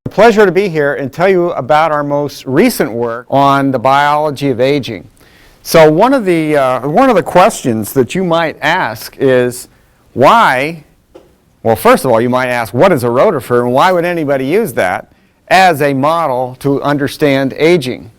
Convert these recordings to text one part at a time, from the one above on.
A pleasure to be here and tell you about our most recent work on the biology of aging. So one of the questions that you might ask is why, well, first of all, you might ask, what is a rotifer and why would anybody use that as a model to understand aging?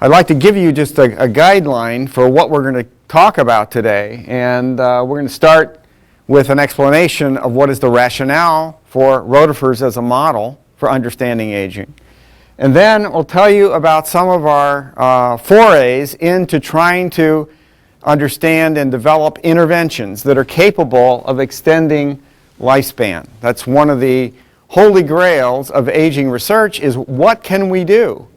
I'd like to give you just a guideline for what we're going to talk about today, and we're going to start with an explanation of what is the rationale for rotifers as a model for understanding aging. And then we'll tell you about some of our forays into trying to understand and develop interventions that are capable of extending lifespan. That's one of the holy grails of aging research, is what can we do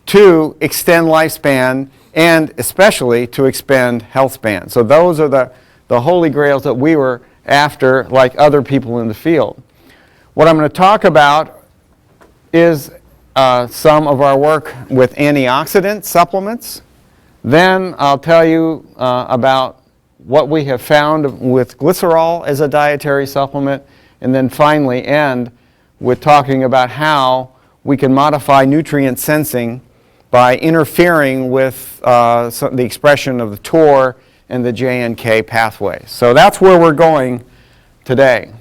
to extend lifespan and especially to expand health span. So those are the holy grails that we were after, like other people in the field. What I'm going to talk about is some of our work with antioxidant supplements. Then I'll tell you about what we have found with glycerol as a dietary supplement, and then finally end with talking about how we can modify nutrient sensing by interfering with the expression of the TOR and the JNK pathways. So that's where we're going today.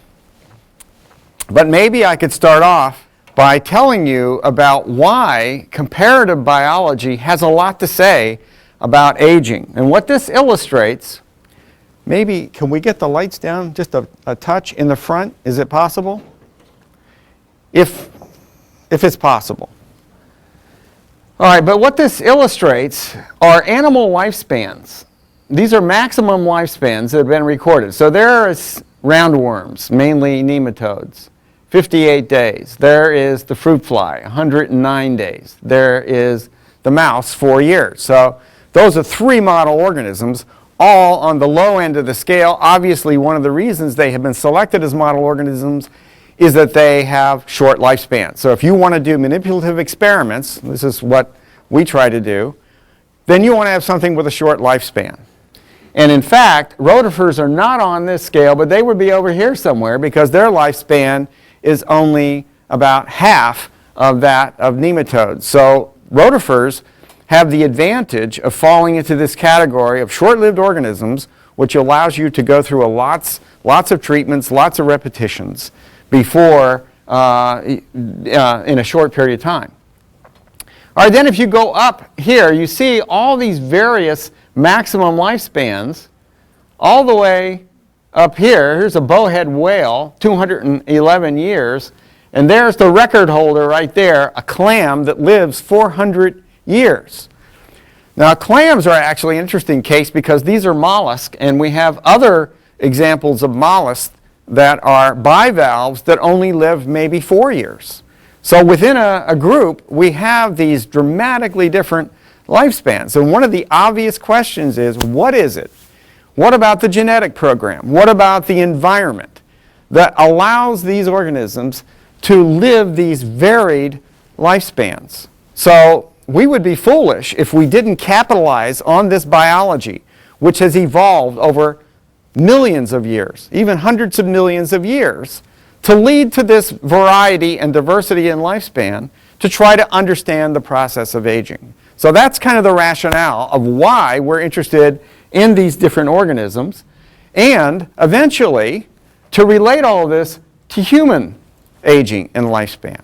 But maybe I could start off by telling you about why comparative biology has a lot to say about aging. And what this illustrates, maybe, can we get the lights down just a touch in the front? Is it possible? If it's possible. All right, but what this illustrates are animal lifespans. These are maximum lifespans that have been recorded. So there is roundworms, mainly nematodes, 58 days. There is the fruit fly, 109 days. There is the mouse, 4 years. So those are 3 model organisms, all on the low end of the scale. Obviously, one of the reasons they have been selected as model organisms is that they have short lifespans. So if you want to do manipulative experiments, this is what we try to do, then you want to have something with a short lifespan. And in fact, rotifers are not on this scale, but they would be over here somewhere because their lifespan is only about half of that of nematodes. So rotifers have the advantage of falling into this category of short-lived organisms, which allows you to go through lots of treatments, lots of repetitions before in a short period of time. All right, then if you go up here, you see all these various maximum lifespans all the way up here. Here's a bowhead whale, 211 years, and there's the record holder right there, a clam that lives 400 years. Now, clams are actually an interesting case because these are mollusks, and we have other examples of mollusks that are bivalves that only live maybe 4 years. So within a group, we have these dramatically different lifespans. And one of the obvious questions is, what is it? What about the genetic program? What about the environment that allows these organisms to live these varied lifespans? So we would be foolish if we didn't capitalize on this biology, which has evolved over millions of years, even hundreds of millions of years, to lead to this variety and diversity in lifespan to try to understand the process of aging. So that's kind of the rationale of why we're interested in these different organisms, and eventually to relate all of this to human aging and lifespan.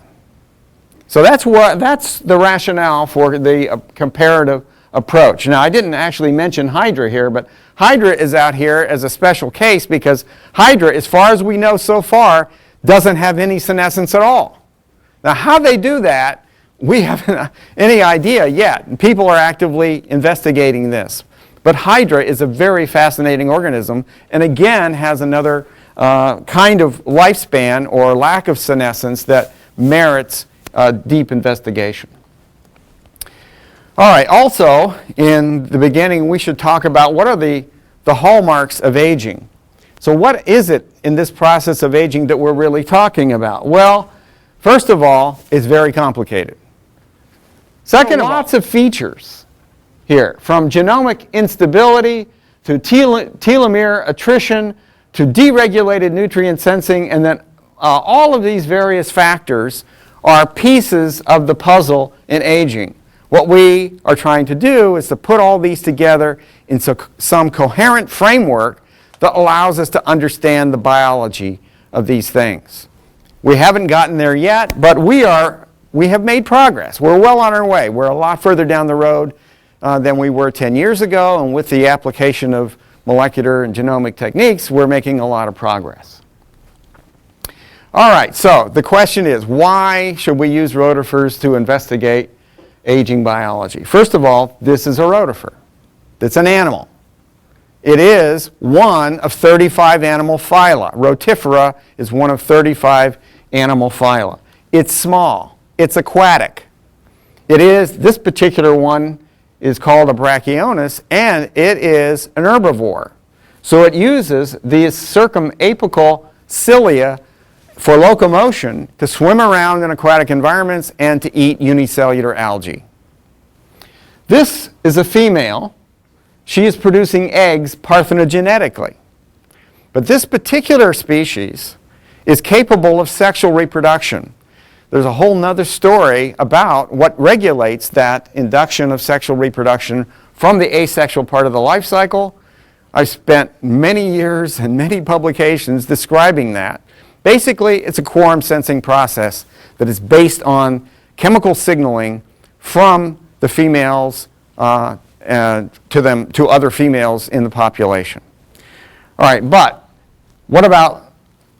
So that's the rationale for the comparative approach. Now, I didn't actually mention Hydra here, but Hydra is out here as a special case because Hydra, as far as we know so far, doesn't have any senescence at all. Now, how they do that, we haven't any idea yet. And people are actively investigating this. But Hydra is a very fascinating organism, and again has another kind of lifespan or lack of senescence that merits deep investigation. All right, also, in the beginning, we should talk about what are the hallmarks of aging. So what is it in this process of aging that we're really talking about? Well, first of all, it's very complicated. Second, lots of features here, from genomic instability to telomere attrition to deregulated nutrient sensing, and then all of these various factors are pieces of the puzzle in aging. What we are trying to do is to put all these together in some coherent framework that allows us to understand the biology of these things. We haven't gotten there yet, but we have made progress. We're well on our way. We're a lot further down the road than we were 10 years ago, and with the application of molecular and genomic techniques, we're making a lot of progress. All right, so the question is, why should we use rotifers to investigate aging biology? First of all, this is a rotifer. It's an animal. It is one of 35 animal phyla. Rotifera is one of 35 animal phyla. It's small. It's aquatic. This particular one is called a Brachionis, and it is an herbivore. So it uses these circumapical cilia for locomotion to swim around in aquatic environments and to eat unicellular algae. This is a female. She is producing eggs parthenogenetically. But this particular species is capable of sexual reproduction. There's a whole nother story about what regulates that induction of sexual reproduction from the asexual part of the life cycle. I've spent many years and many publications describing that. Basically, it's a quorum sensing process that is based on chemical signaling from the females to other females in the population. All right, but what about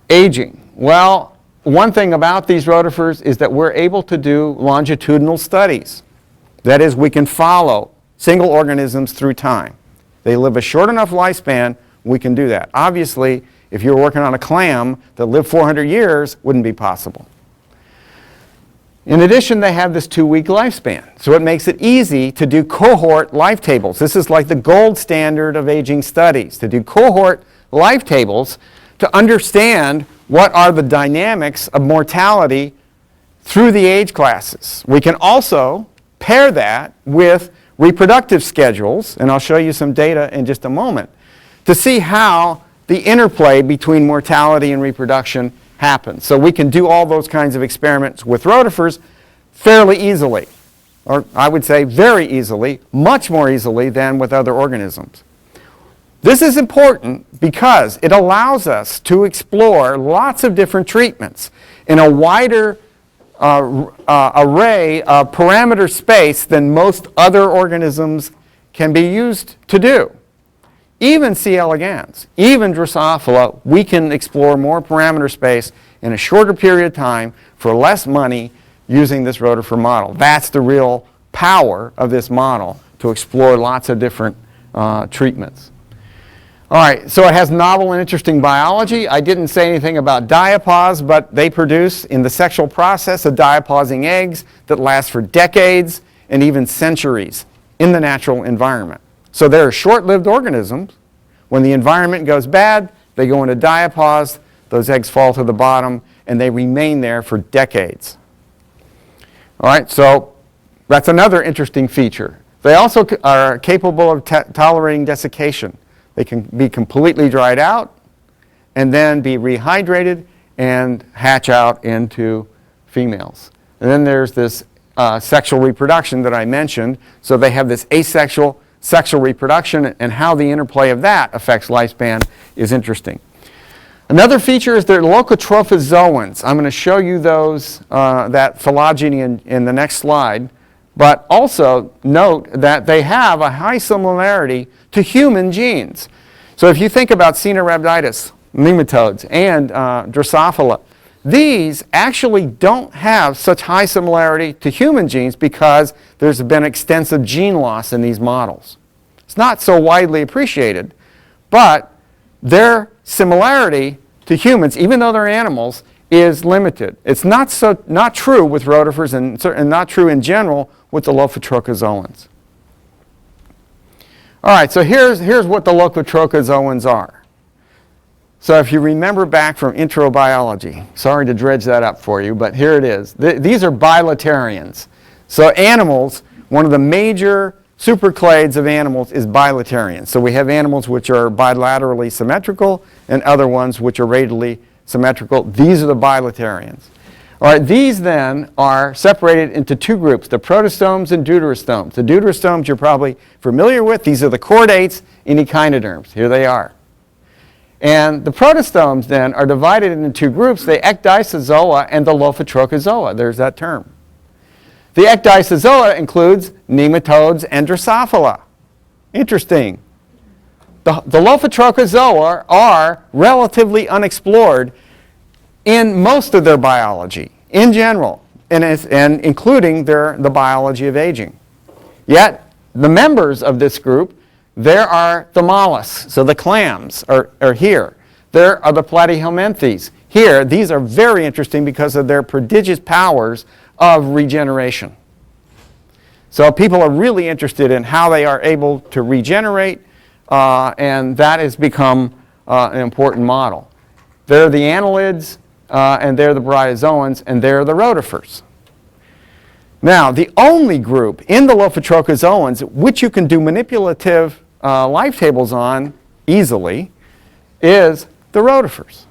aging? Well, one thing about these rotifers is that we're able to do longitudinal studies. That is, we can follow single organisms through time. They live a short enough lifespan, we can do that. Obviously, if you're working on a clam that lived 400 years, wouldn't be possible. In addition, they have this 2-week lifespan, so it makes it easy to do cohort life tables. This is like the gold standard of aging studies, to do cohort life tables to understand what are the dynamics of mortality through the age classes. We can also pair that with reproductive schedules, and I'll show you some data in just a moment, to see how the interplay between mortality and reproduction happens. So we can do all those kinds of experiments with rotifers fairly easily, or I would say very easily, much more easily than with other organisms. This is important because it allows us to explore lots of different treatments in a wider array of parameter space than most other organisms can be used to do. Even C. elegans, even Drosophila, we can explore more parameter space in a shorter period of time for less money using this rotifer model. That's the real power of this model, to explore lots of different treatments. All right, so it has novel and interesting biology. I didn't say anything about diapause, but they produce in the sexual process of diapausing eggs that last for decades and even centuries in the natural environment. So they're short-lived organisms. When the environment goes bad, they go into diapause, those eggs fall to the bottom, and they remain there for decades. All right, so that's another interesting feature. They also are capable of tolerating desiccation. They can be completely dried out and then be rehydrated and hatch out into females. And then there's this sexual reproduction that I mentioned. So they have this asexual sexual reproduction, and how the interplay of that affects lifespan is interesting. Another feature is their Locotrocozoans. I'm going to show you those, that phylogeny in the next slide. But also note that they have a high similarity to human genes. So if you think about Caenorhabditis, nematodes, and Drosophila, these actually don't have such high similarity to human genes because there's been extensive gene loss in these models. It's not so widely appreciated, but their similarity to humans, even though they're animals, is limited. It's not true with rotifers and not true in general with the Locotrocozoans. All right, so here's what the Locotrocozoans are. So if you remember back from intro biology, sorry to dredge that up for you, but here it is. These are bilaterians. So animals, one of the major superclades of animals is bilaterian. So we have animals which are bilaterally symmetrical and other ones which are radially symmetrical. These are the bilaterians. All right, these then are separated into two groups, the protostomes and deuterostomes. The deuterostomes you're probably familiar with. These are the chordates and echinoderms. Here they are. And the protostomes then are divided into two groups, the ecdysozoa and the Locotrocozoa. There's that term. The ecdysozoa includes nematodes and Drosophila. Interesting. The Locotrocozoa are relatively unexplored in most of their biology, in general, and including the biology of aging. Yet, the members of this group, there are the mollusks, so the clams are here. There are the platyhelminthes. Here, these are very interesting because of their prodigious powers of regeneration. So people are really interested in how they are able to regenerate, and that has become an important model. They're the annelids, and they're the bryozoans, and they're the rotifers. Now, the only group in the Locotrocozoans which you can do manipulative life tables on easily is the rotifers.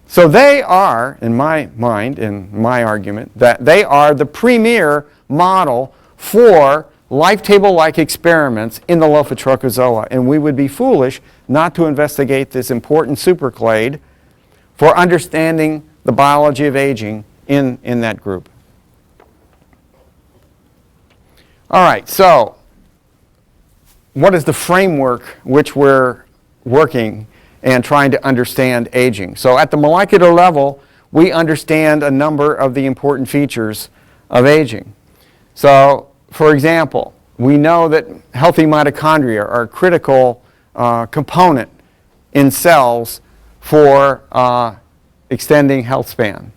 So they are, in my mind, in my argument, that they are the premier model for life table-like experiments in the Locotrocozoa, and we would be foolish not to investigate this important superclade for understanding the biology of aging in that group. All right, so what is the framework which we're working and trying to understand aging? So at the molecular level, we understand a number of the important features of aging. So, for example, we know that healthy mitochondria are a critical component in cells for extending health span.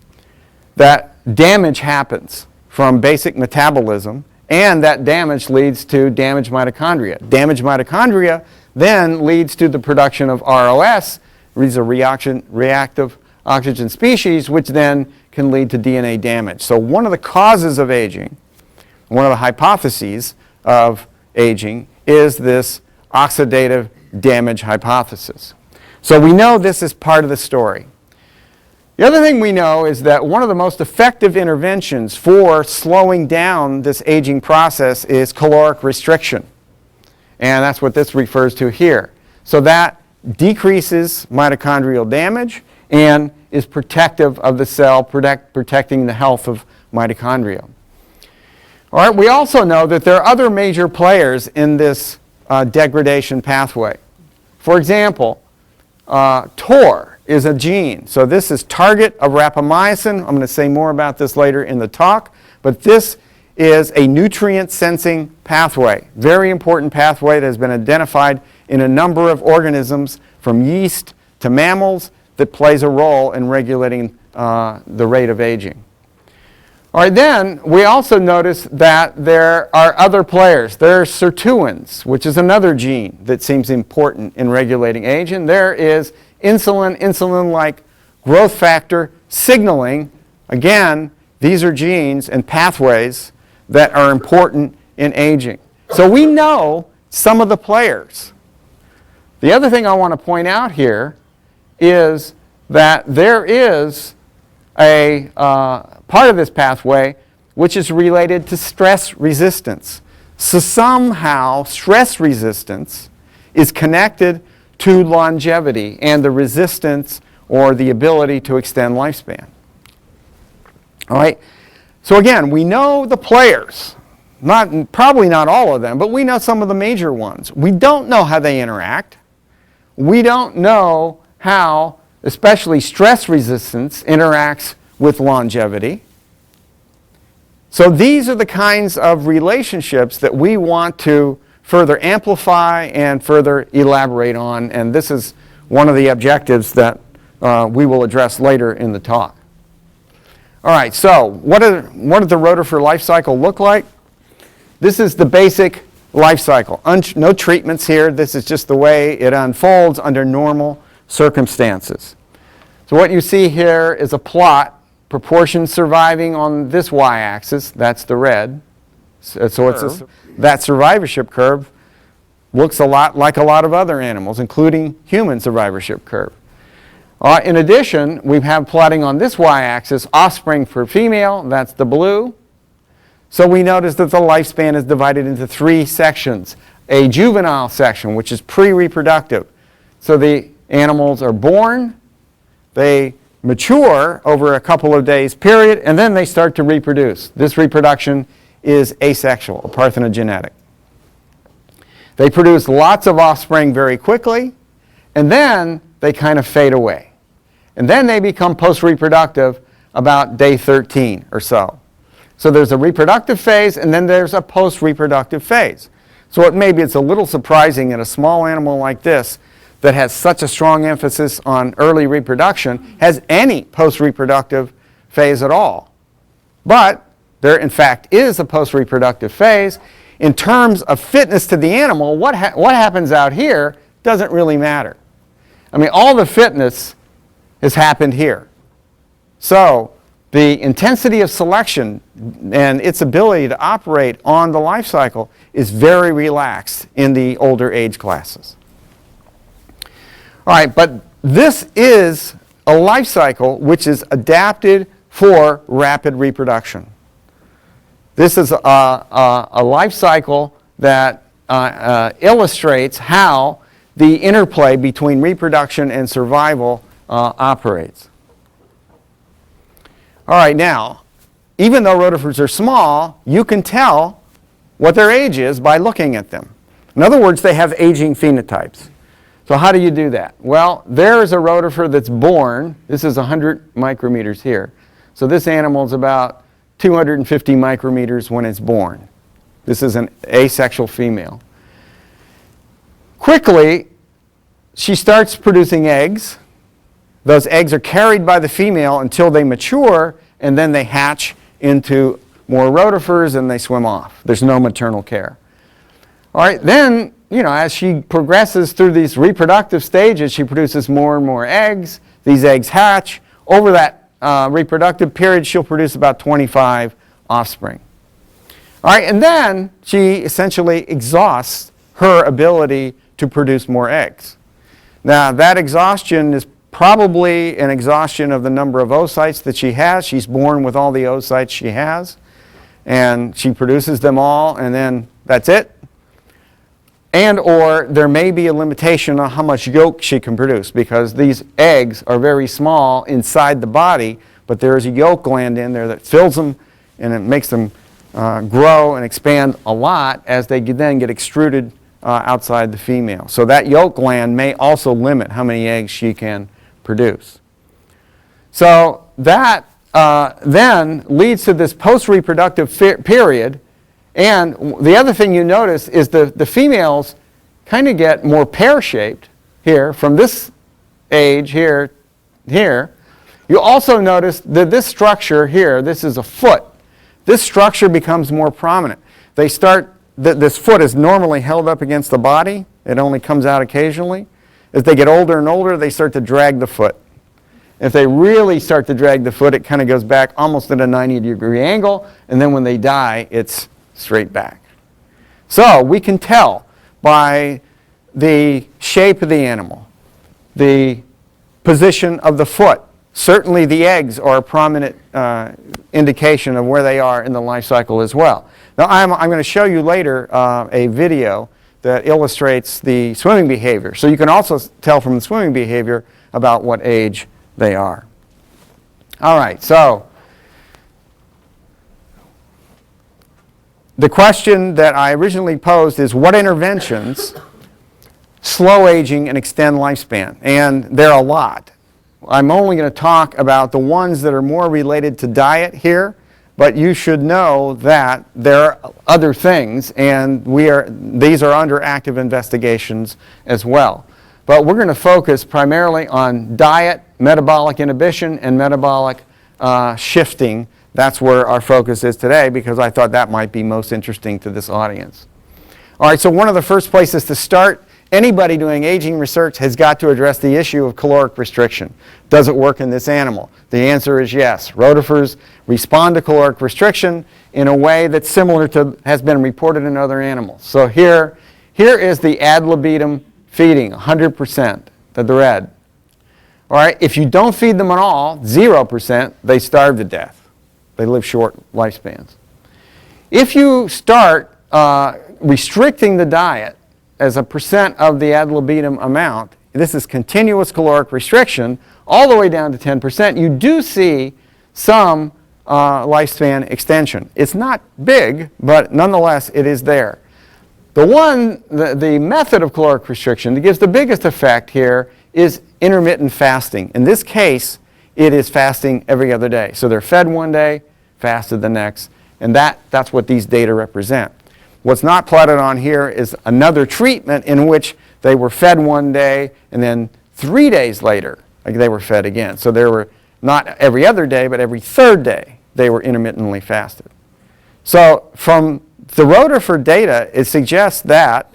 That damage happens from basic metabolism, and that damage leads to damaged mitochondria. Damaged mitochondria then leads to the production of ROS, these are reactive oxygen species, which then can lead to DNA damage. So one of the causes of aging, one of the hypotheses of aging, is this oxidative damage hypothesis. So we know this is part of the story. The other thing we know is that one of the most effective interventions for slowing down this aging process is caloric restriction. And that's what this refers to here. So that decreases mitochondrial damage and is protective of the cell, protecting the health of mitochondria. All right, we also know that there are other major players in this degradation pathway. For example, TOR is a gene. So this is target of rapamycin. I'm going to say more about this later in the talk, but this is a nutrient sensing pathway. Very important pathway that has been identified in a number of organisms from yeast to mammals that plays a role in regulating the rate of aging. All right, then we also notice that there are other players. There are sirtuins, which is another gene that seems important in regulating age, and there is insulin-like growth factor signaling. Again, these are genes and pathways that are important in aging. So we know some of the players. The other thing I want to point out here is that there is a part of this pathway which is related to stress resistance. So somehow stress resistance is connected to longevity and the resistance or the ability to extend lifespan. All right. So again, we know the players, probably not all of them, but we know some of the major ones. We don't know how they interact. We don't know how, especially stress resistance, interacts with longevity. So these are the kinds of relationships that we want to further amplify and further elaborate on, and this is one of the objectives that we will address later in the talk. All right, so what does the rotifer life cycle look like? This is the basic life cycle. No treatments here. This is just the way it unfolds under normal circumstances. So what you see here is a plot, proportions surviving on this y-axis. That's the red. That survivorship curve looks a lot like a lot of other animals, including human survivorship curve. In addition, we have plotting on this y-axis offspring for female, that's the blue. So we notice that the lifespan is divided into 3 sections. A juvenile section, which is pre-reproductive. So the animals are born, they mature over a couple of days period, and then they start to reproduce. This reproduction is asexual, or parthenogenetic. They produce lots of offspring very quickly, and then they kind of fade away. And then they become post-reproductive about day 13 or so. So there's a reproductive phase, and then there's a post-reproductive phase. So maybe it's a little surprising in a small animal like this that has such a strong emphasis on early reproduction has any post-reproductive phase at all. But there, in fact, is a post-reproductive phase. In terms of fitness to the animal, what happens out here doesn't really matter. I mean, all the fitness has happened here. So the intensity of selection and its ability to operate on the life cycle is very relaxed in the older age classes. All right, but this is a life cycle which is adapted for rapid reproduction. This is a life cycle that illustrates how the interplay between reproduction and survival operates. All right, now, even though rotifers are small, you can tell what their age is by looking at them. In other words, they have aging phenotypes. So how do you do that? Well, there is a rotifer that's born. This is 100 micrometers here. So this animal is about 250 micrometers when it's born. This is an asexual female. Quickly, she starts producing eggs. Those eggs are carried by the female until they mature, and then they hatch into more rotifers and they swim off. There's no maternal care. All right, then, as she progresses through these reproductive stages, she produces more and more eggs. These eggs hatch. Over that reproductive period, she'll produce about 25 offspring. All right, and then she essentially exhausts her ability to produce more eggs. Now, that exhaustion is probably an exhaustion of the number of oocytes that she has. She's born with all the oocytes she has, and she produces them all, and then that's it. And or there may be a limitation on how much yolk she can produce, because these eggs are very small inside the body, but there is a yolk gland in there that fills them, and it makes them grow and expand a lot as they then get extruded outside the female. So that yolk gland may also limit how many eggs she can produce. So that then leads to this post-reproductive period. And the other thing you notice is the females kind of get more pear-shaped here from this age here. You also notice that this structure here, this is a foot. This structure becomes more prominent. They start, this foot is normally held up against the body. It only comes out occasionally. As they get older and older, they start to drag the foot. If they really start to drag the foot, it kind of goes back almost at a 90-degree angle, and then when they die, it's straight back. So we can tell by the shape of the animal, the position of the foot. Certainly the eggs are a prominent indication of where they are in the life cycle as well. Now I'm going to show you later a video that illustrates the swimming behavior. So you can also tell from the swimming behavior about what age they are. All right, so the question that I originally posed is what interventions slow aging and extend lifespan? And there are a lot. I'm only going to talk about the ones that are more related to diet here, but you should know that there are other things, and these are under active investigations as well. But we're going to focus primarily on diet, metabolic inhibition, and metabolic shifting. That's where our focus is today, because I thought that might be most interesting to this audience. All right, so one of the first places to start, anybody doing aging research has got to address the issue of caloric restriction. Does it work in this animal? The answer is yes. Rotifers respond to caloric restriction in a way that's similar to has been reported in other animals. So here is the ad libitum feeding, 100%, the red. All right, if you don't feed them at all, 0%, they starve to death. They live short lifespans. If you start restricting the diet as a percent of the ad libitum amount, this is continuous caloric restriction, all the way down to 10%, you do see some lifespan extension. It's not big, but nonetheless, it is there. The method of caloric restriction that gives the biggest effect here is intermittent fasting. In this case, it is fasting every other day. So they're fed one day, fasted the next, and that's what these data represent. What's not plotted on here is another treatment in which they were fed one day and then 3 days later they were fed again. So they were not every other day, but every third day they were intermittently fasted. So from the Rotifer data, it suggests that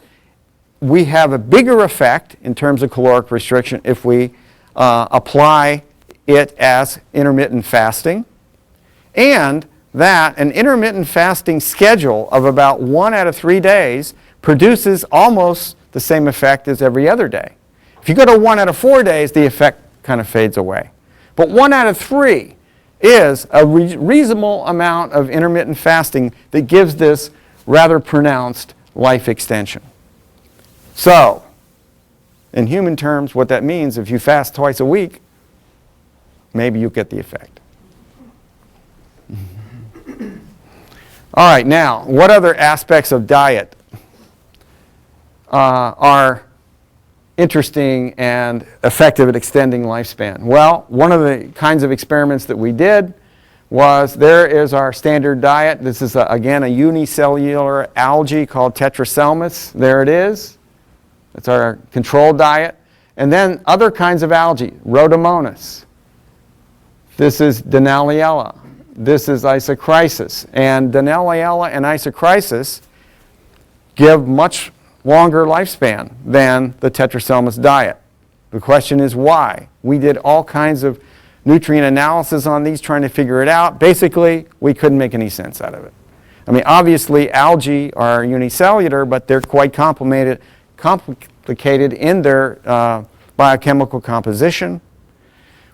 we have a bigger effect in terms of caloric restriction if we apply it as intermittent fasting, and that an intermittent fasting schedule of about 1 out of 3 days produces almost the same effect as every other day. If you go to 1 out of 4 days, the effect kind of fades away. But 1 out of 3 is a reasonable amount of intermittent fasting that gives this rather pronounced life extension. So, in human terms, what that means, if you fast twice a week, maybe you get the effect. All right, now, what other aspects of diet are interesting and effective at extending lifespan? Well, one of the kinds of experiments that we did was, there is our standard diet. This is, again, a unicellular algae called Tetraselmis. There it is. That's our control diet. And then other kinds of algae, Rhodomonas. This is Denaliella. This is Isochrysis. And Denaliella and Isochrysis give much longer lifespan than the Tetraselmis diet. The question is why? We did all kinds of nutrient analysis on these trying to figure it out. Basically, we couldn't make any sense out of it. I mean, obviously, algae are unicellular, but they're quite complicated in their biochemical composition.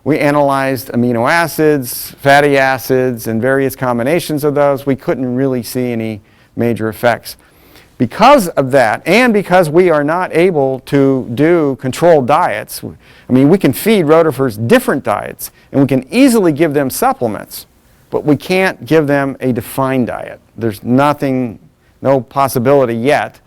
We analyzed amino acids, fatty acids, and various combinations of those. We couldn't really see any major effects. Because of that, and because we are not able to do controlled diets, I mean, we can feed rotifers different diets, and we can easily give them supplements, but we can't give them a defined diet. There's no possibility yet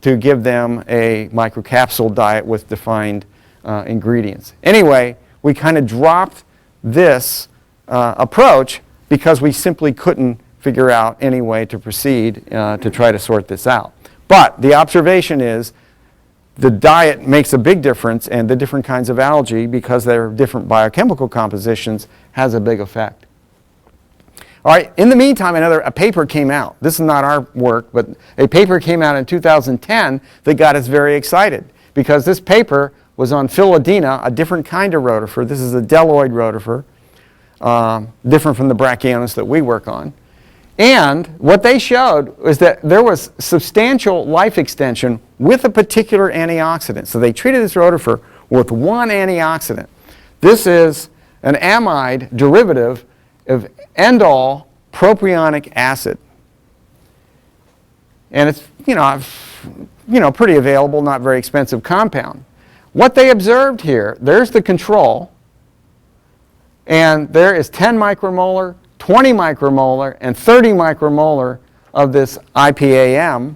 to give them a microcapsule diet with defined ingredients. Anyway, we kind of dropped this approach because we simply couldn't figure out any way to proceed to try to sort this out. But the observation is the diet makes a big difference, and the different kinds of algae, because they're different biochemical compositions, has a big effect. All right, in the meantime, a paper came out. This is not our work, but a paper came out in 2010 that got us very excited, because this paper was on Philodina, a different kind of rotifer. This is a deltoid rotifer, different from the Brachionis that we work on. And what they showed was that there was substantial life extension with a particular antioxidant. So they treated this rotifer with one antioxidant. This is an amide derivative of endol propionic acid. And it's, pretty available, not very expensive compound. What they observed here, there's the control, and there is 10 micromolar, 20 micromolar, and 30 micromolar of this IPAM.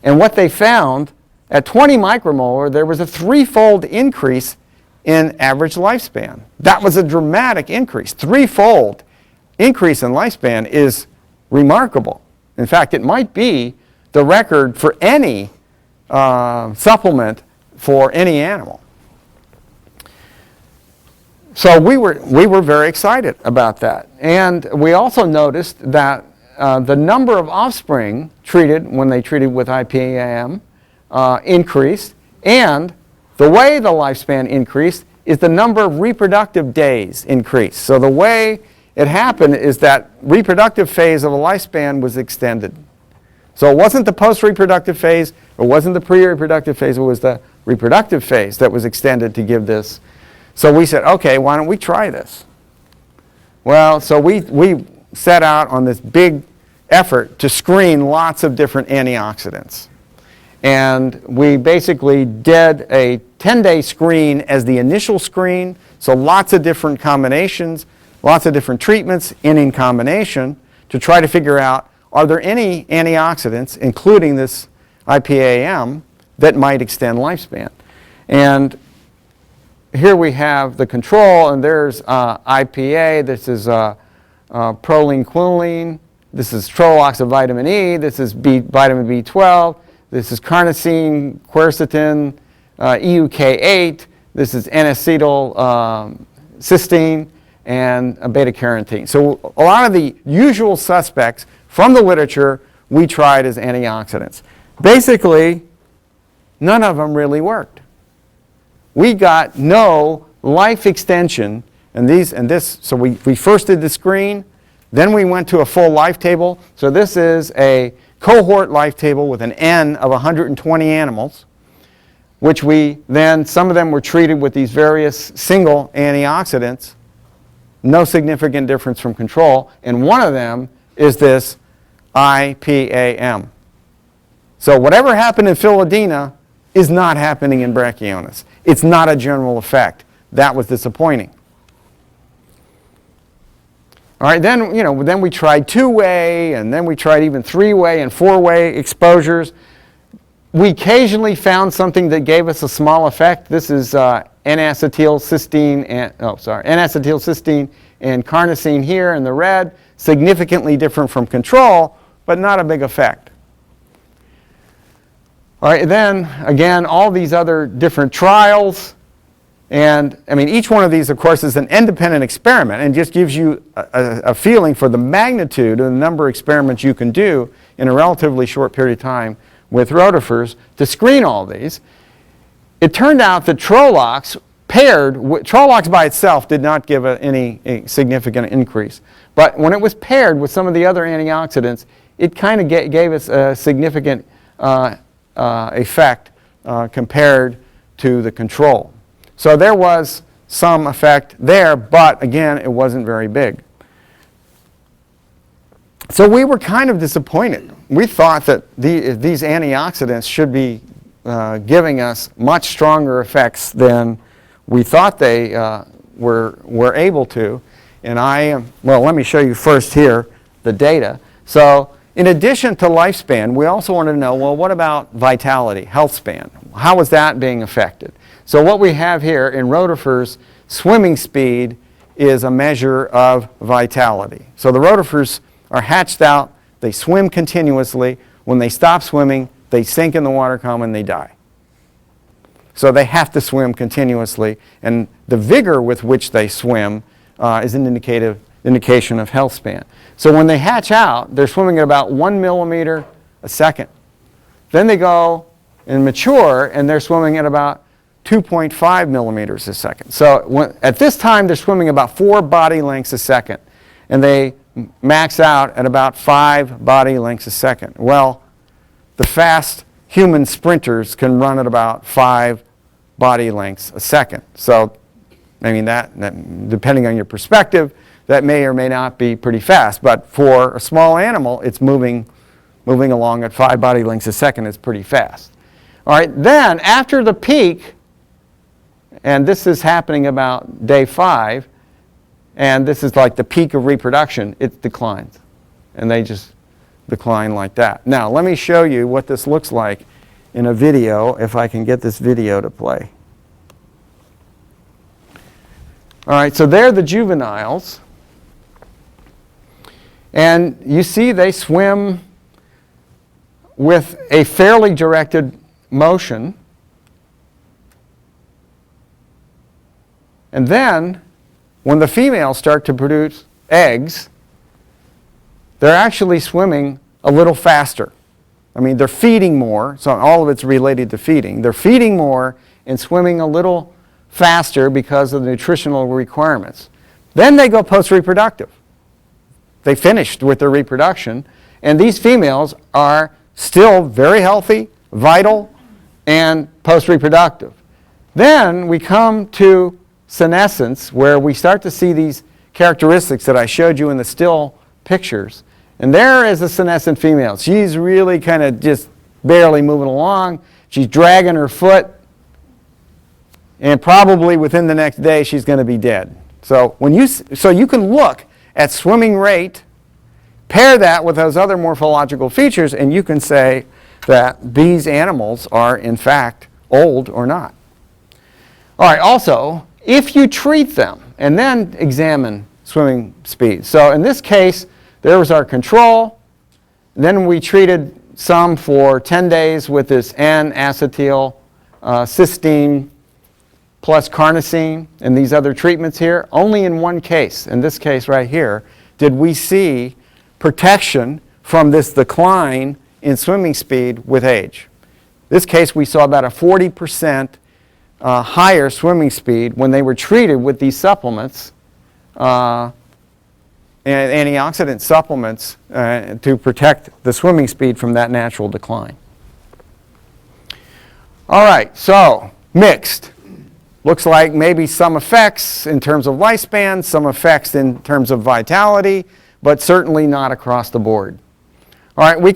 And what they found, at 20 micromolar, there was a 3-fold increase in average lifespan. That was a dramatic increase. 3-fold increase in lifespan is remarkable. In fact, it might be the record for any supplement for any animal. So we were very excited about that. And we also noticed that the number of offspring treated when they treated with IPAM increased, and the way the lifespan increased is the number of reproductive days increased. So the way it happened is that reproductive phase of a lifespan was extended. So it wasn't the post-reproductive phase, it wasn't the pre-reproductive phase, it was the reproductive phase that was extended to give this. So we said, okay, why don't we try this? Well, so we set out on this big effort to screen lots of different antioxidants. And we basically did a 10-day screen as the initial screen, so lots of different combinations, lots of different treatments in combination to try to figure out, are there any antioxidants, including this IPAM, that might extend lifespan? And here we have the control, and there's IPA, this is proline quinoline, this is Trolox of vitamin E, this is vitamin B12, this is carnosine, quercetin, EUK8, this is N-acetyl cysteine, and beta-carotene. So a lot of the usual suspects from the literature we tried as antioxidants. Basically, none of them really worked. We got no life extension, so we first did the screen, then we went to a full life table. So this is a cohort life table with an N of 120 animals, which some of them were treated with these various single antioxidants, no significant difference from control, and one of them is this IPAM. So whatever happened in Phyllodenna is not happening in Brachionis. It's not a general effect. That was disappointing. All right, then we tried 2-way, and then we tried even 3-way and 4-way exposures. We occasionally found something that gave us a small effect. This is N-acetylcysteine and carnosine here in the red, significantly different from control, but not a big effect. All right, then again, all these other different trials, and each one of these, of course, is an independent experiment and just gives you a feeling for the magnitude of the number of experiments you can do in a relatively short period of time with rotifers to screen all these. It turned out that Trolox Trolox by itself did not give any significant increase. But when it was paired with some of the other antioxidants, it kind of gave us a significant effect compared to the control. So there was some effect there, but again, it wasn't very big. So we were kind of disappointed. We thought that these antioxidants should be giving us much stronger effects than we thought they were able to. And let me show you first here the data. So in addition to lifespan, we also wanted to know, well, what about vitality, health span? How is that being affected? So what we have here in rotifers, swimming speed is a measure of vitality. So the rotifers are hatched out, they swim continuously. When they stop swimming, they sink in the water column and they die. So they have to swim continuously, and the vigor with which they swim is an indication of health span. So when they hatch out, they're swimming at about 1 millimeter a second. Then they go and mature, and they're swimming at about 2.5 millimeters a second. So at this time, they're swimming about 4 body lengths a second, and they max out at about 5 body lengths a second. Well, the fast human sprinters can run at about 5 body lengths a second. So, that depending on your perspective, that may or may not be pretty fast. But for a small animal, it's moving along at 5 body lengths a second. It's pretty fast. All right, then after the peak, and this is happening about day 5, and this is like the peak of reproduction, it declines. And they just decline like that. Now, let me show you what this looks like in a video, if I can get this video to play. All right, so they're the juveniles. And you see they swim with a fairly directed motion. And then, when the females start to produce eggs, they're actually swimming a little faster. They're feeding more, so all of it's related to feeding. They're feeding more and swimming a little faster because of the nutritional requirements. Then they go post-reproductive. They finished with their reproduction, and these females are still very healthy, vital, and post-reproductive. Then we come to senescence, where we start to see these characteristics that I showed you in the still pictures. And there is a senescent female. She's really kind of just barely moving along. She's dragging her foot, and probably within the next day she's going to be dead. So you can look at swimming rate, pair that with those other morphological features, and you can say that these animals are in fact old or not. All right, also, if you treat them and then examine swimming speed. So in this case, there was our control. Then we treated some for 10 days with this N-acetyl cysteine plus carnosine and these other treatments here. Only in one case, in this case right here, did we see protection from this decline in swimming speed with age. This case, we saw about a 40% higher swimming speed when they were treated with these supplements, and antioxidant supplements, to protect the swimming speed from that natural decline. All right, so mixed. Looks like maybe some effects in terms of lifespan, some effects in terms of vitality, but certainly not across the board. All right, we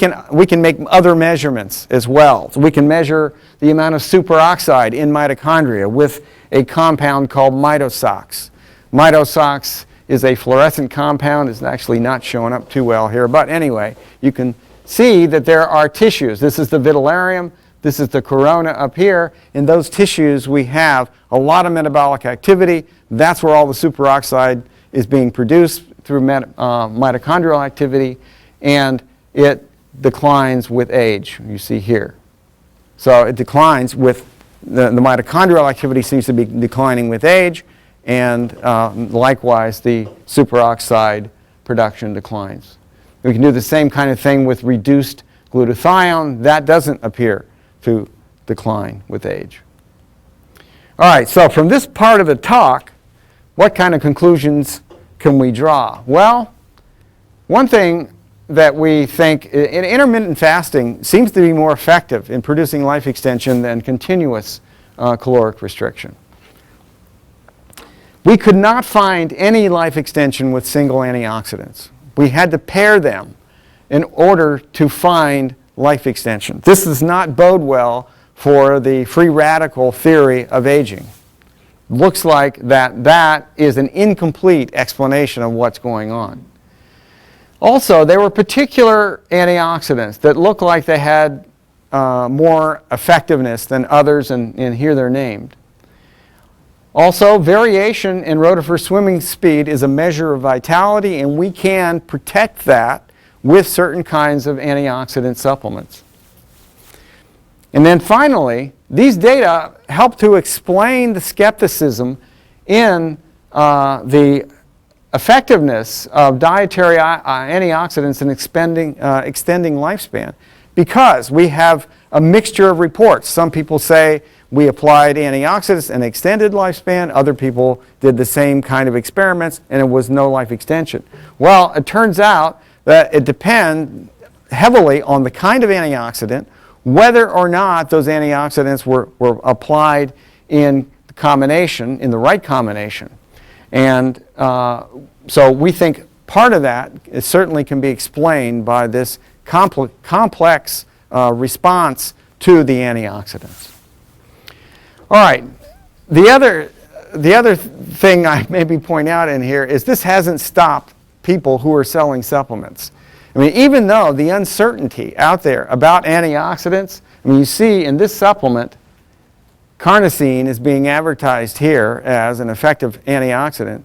can make other measurements as well. So we can measure the amount of superoxide in mitochondria with a compound called mitosox. Mitosox is a fluorescent compound. It's actually not showing up too well here, but anyway, you can see that there are tissues. This is the vitellarium. This is the corona up here. In those tissues, we have a lot of metabolic activity. That's where all the superoxide is being produced through mitochondrial activity, and it declines with age, you see here. So it declines with the mitochondrial activity seems to be declining with age, and likewise the superoxide production declines. We can do the same kind of thing with reduced glutathione. That doesn't appear to decline with age. All right, so from this part of the talk, what kind of conclusions can we draw? Well, one thing that we think in intermittent fasting seems to be more effective in producing life extension than continuous caloric restriction. We could not find any life extension with single antioxidants. We had to pair them in order to find life extension. This does not bode well for the free radical theory of aging. Looks like that is an incomplete explanation of what's going on. Also, there were particular antioxidants that look like they had more effectiveness than others, and here they're named. Also, variation in rotifer swimming speed is a measure of vitality, and we can protect that with certain kinds of antioxidant supplements. And then finally, these data help to explain the skepticism in the effectiveness of dietary antioxidants in extending lifespan, because we have a mixture of reports. Some people say we applied antioxidants and extended lifespan. Other people did the same kind of experiments and it was no life extension. Well, it turns out that it depends heavily on the kind of antioxidant, whether or not those antioxidants were applied in combination, in the right combination. And so we think part of that certainly can be explained by this complex response to the antioxidants. All right, the other thing I maybe point out in here is this hasn't stopped people who are selling supplements. I mean, even though the uncertainty out there about antioxidants, I mean, you see in this supplement, carnosine is being advertised here as an effective antioxidant.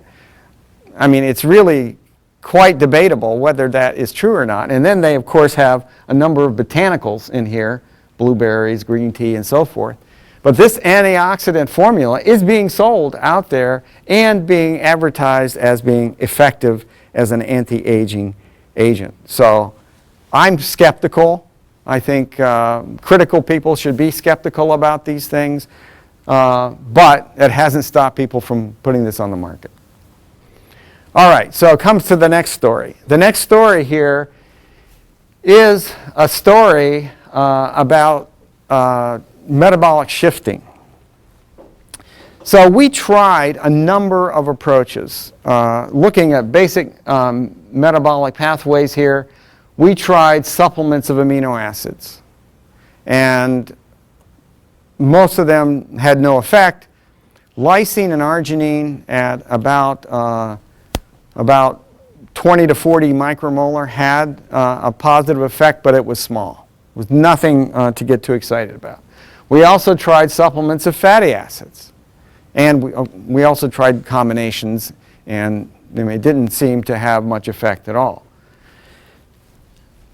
I mean, it's really quite debatable whether that is true or not. And then they, of course, have a number of botanicals in here, blueberries, green tea, and so forth. But this antioxidant formula is being sold out there and being advertised as being effective as an anti-aging agent. So I'm skeptical. I think critical people should be skeptical about these things, but it hasn't stopped people from putting this on the market. All right, so it comes to the next story. The next story here is a story about metabolic shifting. So we tried a number of approaches, looking at basic metabolic pathways here. We tried supplements of amino acids, and most of them had no effect. Lysine and arginine at about 20 to 40 micromolar had a positive effect, but it was small. It was nothing to get too excited about. We also tried supplements of fatty acids, and we also tried combinations, and it didn't seem to have much effect at all.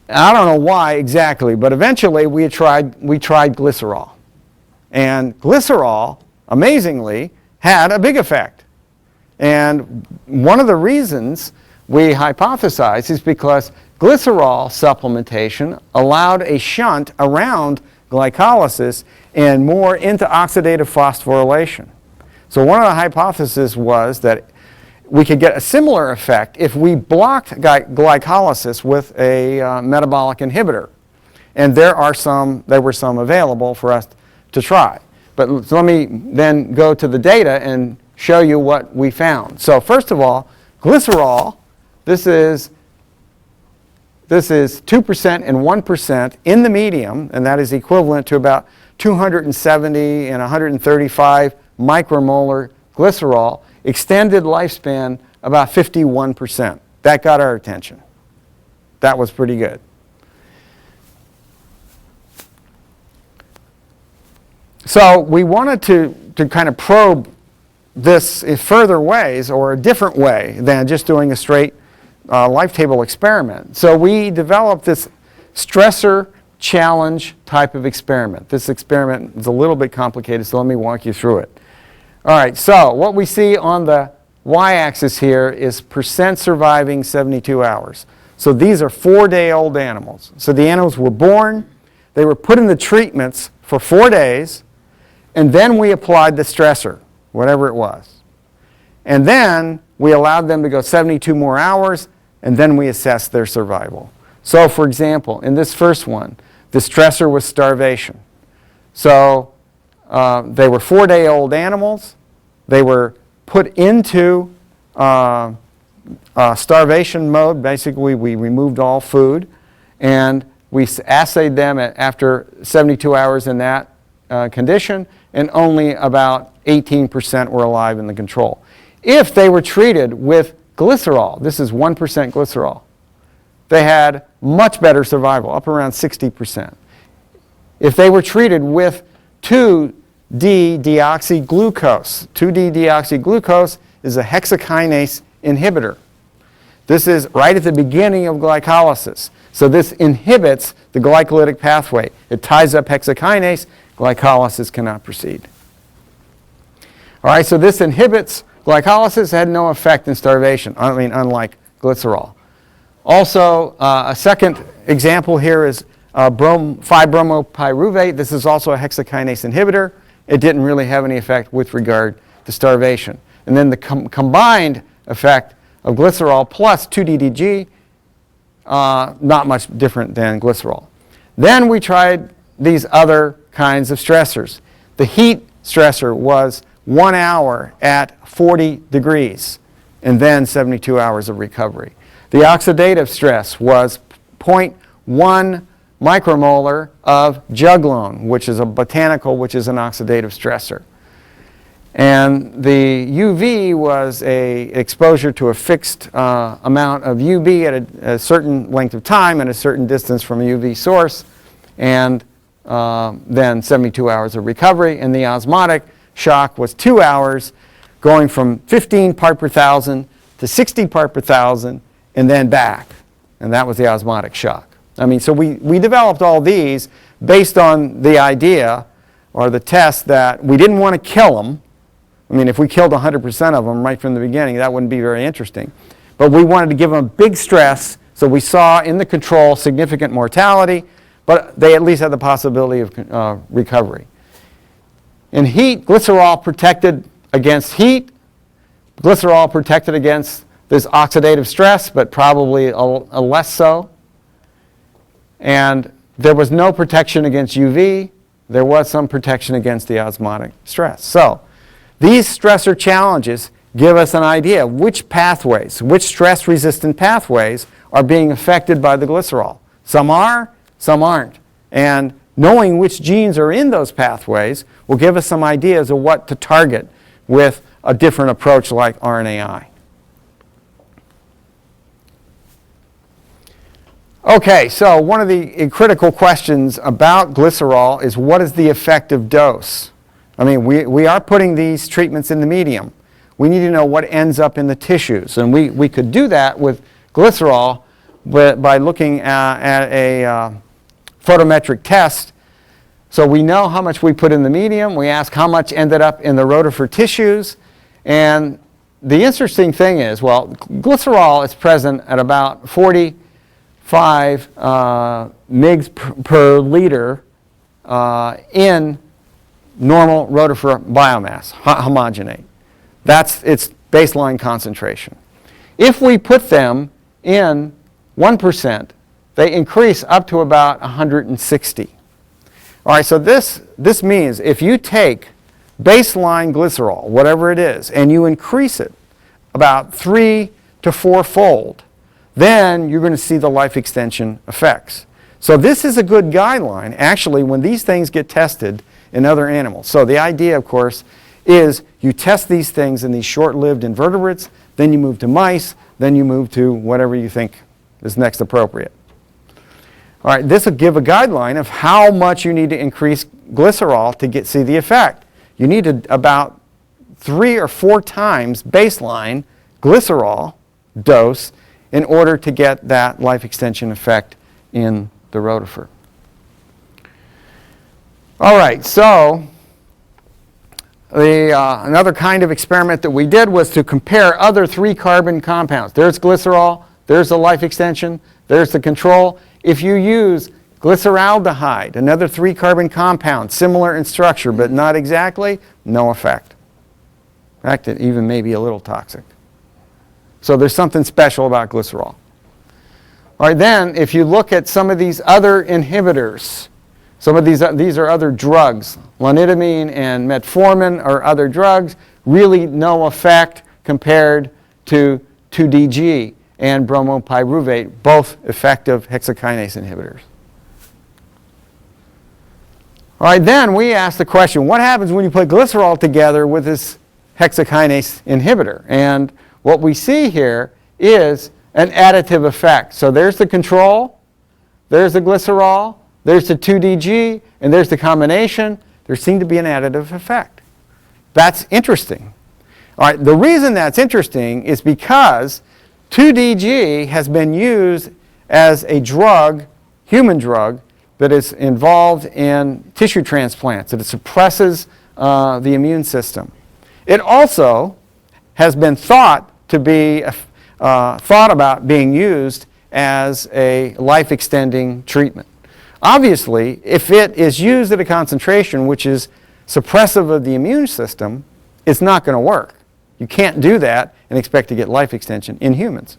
I don't know why exactly, but eventually we tried glycerol. And glycerol, amazingly, had a big effect. And one of the reasons we hypothesized is because glycerol supplementation allowed a shunt around glycolysis and more into oxidative phosphorylation. So one of the hypotheses was that we could get a similar effect if we blocked glycolysis with a metabolic inhibitor. And there were some available for us to try. But let me then go to the data and show you what we found. So first of all, glycerol, this is 2% and 1% in the medium, and that is equivalent to about 270 and 135 micromolar glycerol. Extended lifespan, about 51%. That got our attention. That was pretty good. So we wanted to kind of probe this in further ways, or a different way than just doing a straight life table experiment. So we developed this stressor challenge type of experiment. This experiment is a little bit complicated, so let me walk you through it. All right, so what we see on the y-axis here is percent surviving 72 hours. So these are 4-day-old animals. So the animals were born, they were put in the treatments for 4 days, and then we applied the stressor, whatever it was. And then we allowed them to go 72 more hours, and then we assessed their survival. So for example, in this first one, the stressor was starvation. So they were 4-day-old animals. They were put into starvation mode. Basically, we removed all food, and we assayed them after 72 hours in that condition, and only about 18% were alive in the control. If they were treated with glycerol, this is 1% glycerol, they had much better survival, up around 60%. If they were treated with 2D-deoxyglucose. 2D-deoxyglucose is a hexokinase inhibitor. This is right at the beginning of glycolysis. So this inhibits the glycolytic pathway. It ties up hexokinase. Glycolysis cannot proceed. All right, so this inhibits glycolysis, had no effect in starvation, unlike glycerol. Also, a second example here is 5-bromopyruvate. This is also a hexokinase inhibitor. It didn't really have any effect with regard to starvation. And then the combined effect of glycerol plus 2-DDG, not much different than glycerol. Then we tried these other kinds of stressors. The heat stressor was 1 hour at 40 degrees, and then 72 hours of recovery. The oxidative stress was 0.1 micromolar of juglone, which is a botanical, which is an oxidative stressor. And the UV was an exposure to a fixed amount of UV at a certain length of time and a certain distance from a UV source, and then 72 hours of recovery. And the osmotic shock was 2 hours, going from 15 part per thousand to 60 part per thousand, and then back. And that was the osmotic shock. So we developed all these based on the idea or the test that we didn't want to kill them. If we killed 100% of them right from the beginning, that wouldn't be very interesting. But we wanted to give them big stress, so we saw in the control significant mortality, but they at least had the possibility of recovery. In heat, glycerol protected against heat. Glycerol protected against this oxidative stress, but probably a less so. And there was no protection against UV. There was some protection against the osmotic stress. So these stressor challenges give us an idea of which pathways, which stress-resistant pathways are being affected by the glycerol. Some are, some aren't. And knowing which genes are in those pathways will give us some ideas of what to target with a different approach like RNAi. Okay, so one of the critical questions about glycerol is what is the effective dose? I mean, we are putting these treatments in the medium. We need to know what ends up in the tissues. And we could do that with glycerol by looking at a photometric test. So we know how much we put in the medium. We ask how much ended up in the rotifer tissues. And the interesting thing is, well, glycerol is present at about 45 mg per liter in normal rotifer biomass, homogenate. That's its baseline concentration. If we put them in 1%, they increase up to about 160. All right, so this means if you take baseline glycerol, whatever it is, and you increase it about 3 to 4-fold, then you're going to see the life extension effects. So this is a good guideline, actually, when these things get tested in other animals. So the idea, of course, is you test these things in these short-lived invertebrates, then you move to mice, then you move to whatever you think is next appropriate. All right, this will give a guideline of how much you need to increase glycerol to see the effect. You need about 3 or 4 times baseline glycerol dose in order to get that life extension effect in the rotifer. All right, so another kind of experiment that we did was to compare other 3-carbon compounds. There's glycerol, there's the life extension, there's the control. If you use glyceraldehyde, another 3-carbon compound, similar in structure but not exactly, no effect. In fact, it even may be a little toxic. So there's something special about glycerol. All right, then if you look at some of these other inhibitors, some of these are other drugs. Lonidamine and metformin are other drugs, really no effect compared to 2-DG and bromopyruvate, both effective hexokinase inhibitors. All right, then we ask the question, what happens when you put glycerol together with this hexokinase inhibitor? And what we see here is an additive effect. So there's the control, there's the glycerol, there's the 2-DG, and there's the combination. There seemed to be an additive effect. That's interesting. All right, the reason that's interesting is because 2-DG has been used as a drug, human drug, that is involved in tissue transplants. It suppresses the immune system. It also has been thought to be thought about being used as a life-extending treatment. Obviously, if it is used at a concentration which is suppressive of the immune system, it's not going to work. You can't do that and expect to get life extension in humans.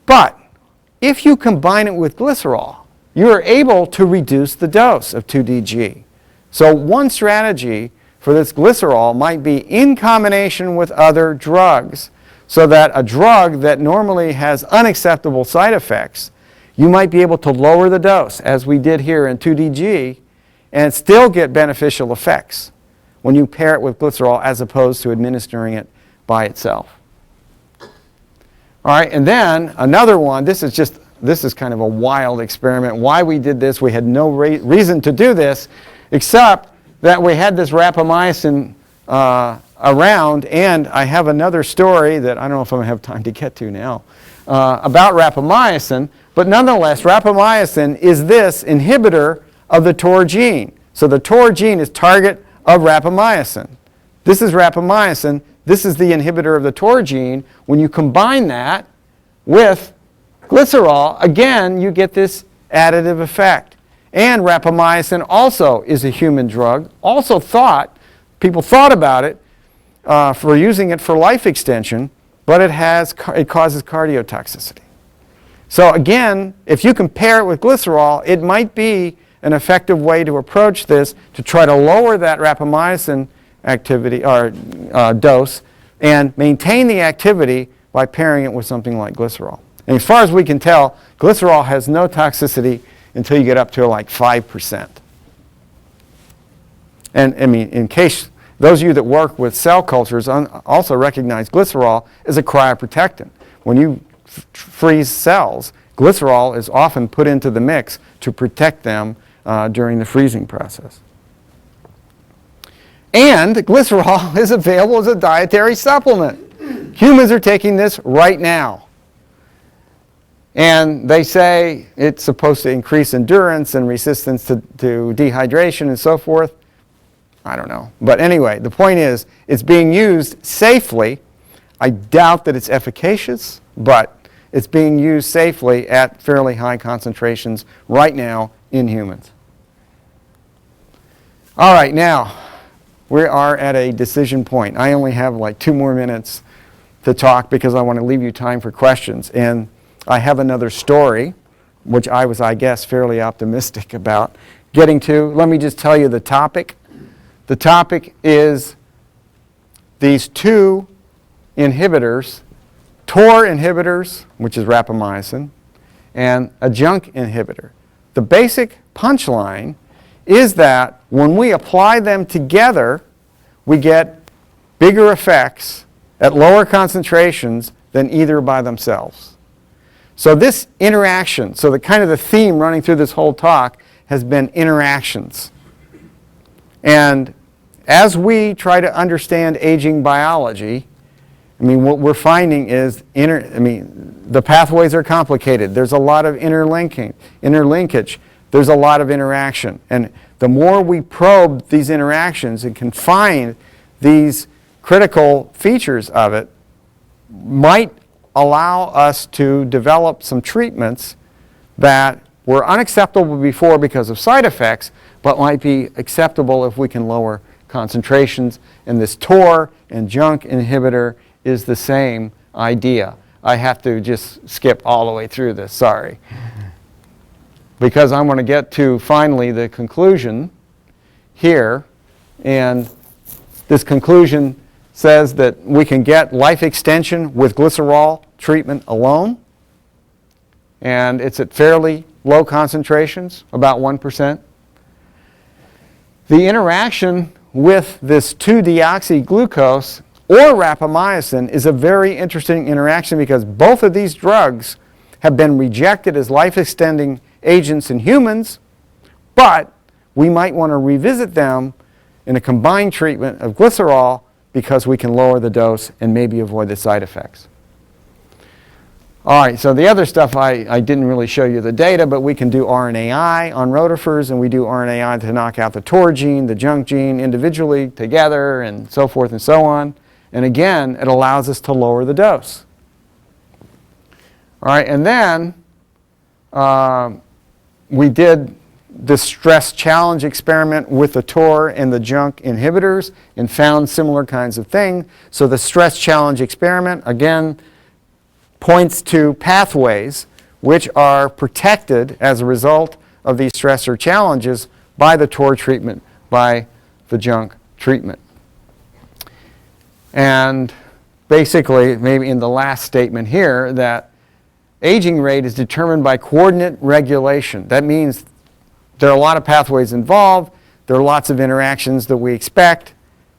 But if you combine it with glycerol, you are able to reduce the dose of 2-DG. So one strategy for this glycerol might be in combination with other drugs, so that a drug that normally has unacceptable side effects, you might be able to lower the dose, as we did here in 2-DG, and still get beneficial effects when you pair it with glycerol as opposed to administering it by itself. All right, and then another one, this is kind of a wild experiment. Why we did this, we had no reason to do this, except that we had this rapamycin around, and I have another story that I don't know if I'm going to have time to get to now about rapamycin, but nonetheless, rapamycin is this inhibitor of the TOR gene. So the TOR gene is target of rapamycin. This is rapamycin. This is the inhibitor of the TOR gene. When you combine that with glycerol, again, you get this additive effect. And rapamycin also is a human drug. Also people thought about it for using it for life extension, but it causes cardiotoxicity. So again, if you compare it with glycerol, it might be an effective way to approach this to try to lower that rapamycin activity or dose and maintain the activity by pairing it with something like glycerol. And as far as we can tell, glycerol has no toxicity until you get up to like 5%. And I mean, in case those of you that work with cell cultures also recognize glycerol as a cryoprotectant. When you freeze cells, glycerol is often put into the mix to protect them during the freezing process. And glycerol is available as a dietary supplement. Humans are taking this right now. And they say it's supposed to increase endurance and resistance to dehydration and so forth. I don't know. But anyway, the point is it's being used safely. I doubt that it's efficacious, but it's being used safely at fairly high concentrations right now in humans. All right, now we are at a decision point. I only have like 2 more minutes to talk because I want to leave you time for questions. And I have another story, which I was, I guess, fairly optimistic about getting to. Let me just tell you the topic. The topic is these 2 inhibitors, TOR inhibitors, which is rapamycin, and a JNK inhibitor. The basic punchline is that when we apply them together, we get bigger effects at lower concentrations than either by themselves. So this interaction, so the kind of the theme running through this whole talk has been interactions. And as we try to understand aging biology, I mean, what we're finding is, the pathways are complicated. There's a lot of interlinkage. There's a lot of interaction. And the more we probe these interactions and can find these critical features of it, might allow us to develop some treatments that were unacceptable before because of side effects, but might be acceptable if we can lower concentrations. And this TOR and JNK inhibitor is the same idea. I have to just skip all the way through this, sorry. Because I want to get to finally the conclusion here. And this conclusion says that we can get life extension with glycerol treatment alone. And it's at fairly low concentrations, about 1%. The interaction with this 2-deoxyglucose or rapamycin is a very interesting interaction because both of these drugs have been rejected as life-extending agents in humans, but we might want to revisit them in a combined treatment of glycerol because we can lower the dose and maybe avoid the side effects. All right, so the other stuff I didn't really show you the data, but we can do RNAi on rotifers, and we do RNAi to knock out the TOR gene, the JNK gene individually, together, and so forth and so on. And again, it allows us to lower the dose. All right, and then we did this stress challenge experiment with the TOR and the JNK inhibitors and found similar kinds of things. So the stress challenge experiment, again, points to pathways which are protected as a result of these stressor challenges by the TOR treatment, by the JNK treatment. And basically, maybe in the last statement here, that aging rate is determined by coordinate regulation. That means there are a lot of pathways involved, there are lots of interactions that we expect,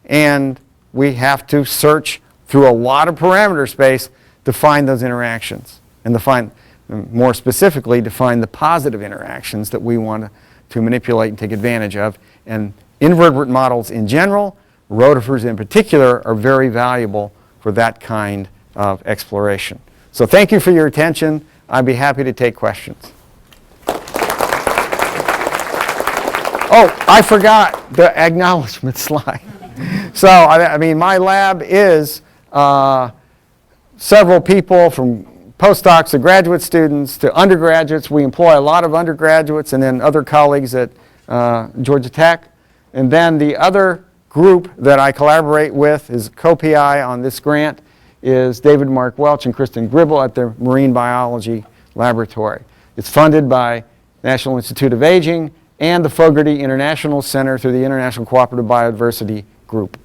and we have to search through a lot of parameter space to find those interactions, and to find, more specifically, to find the positive interactions that we want to manipulate and take advantage of. And invertebrate models in general, rotifers in particular, are very valuable for that kind of exploration. So thank you for your attention. I'd be happy to take questions. Oh, I forgot the acknowledgement slide. So, I mean, my lab is several people from postdocs to graduate students to undergraduates. We employ a lot of undergraduates and then other colleagues at Georgia Tech. And then the other group that I collaborate with is co-PI on this grant is David Mark Welch and Kristen Gribble at the Marine Biology Laboratory. It's funded by National Institute of Aging and the Fogarty International Center through the International Cooperative Biodiversity Group.